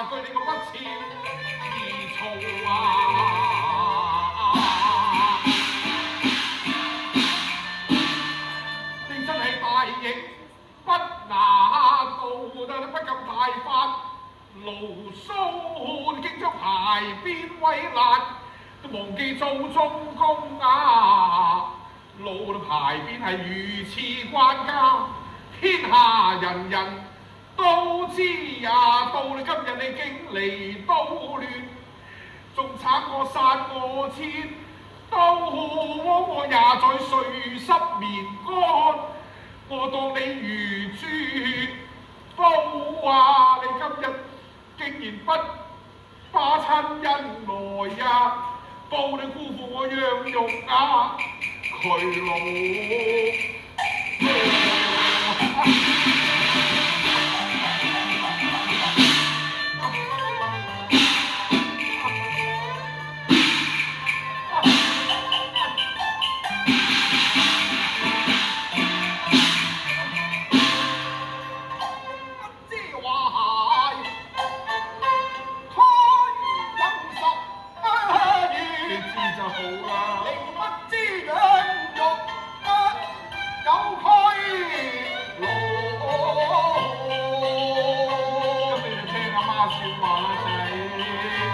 句你個不肖而嘈啊！你真係大逆不拿道，不禁大發牢騷，竟將牌匾毀爛，都忘記做中公啊！老牌匾係如此關家，天下人人都知呀，到你今日你竟離都亂，仲慘過殺我千，都我也在睡濕眠乾，我當你如豬都話你今日竟然不把親恩來呀，報你辜負我養育啊，佢老。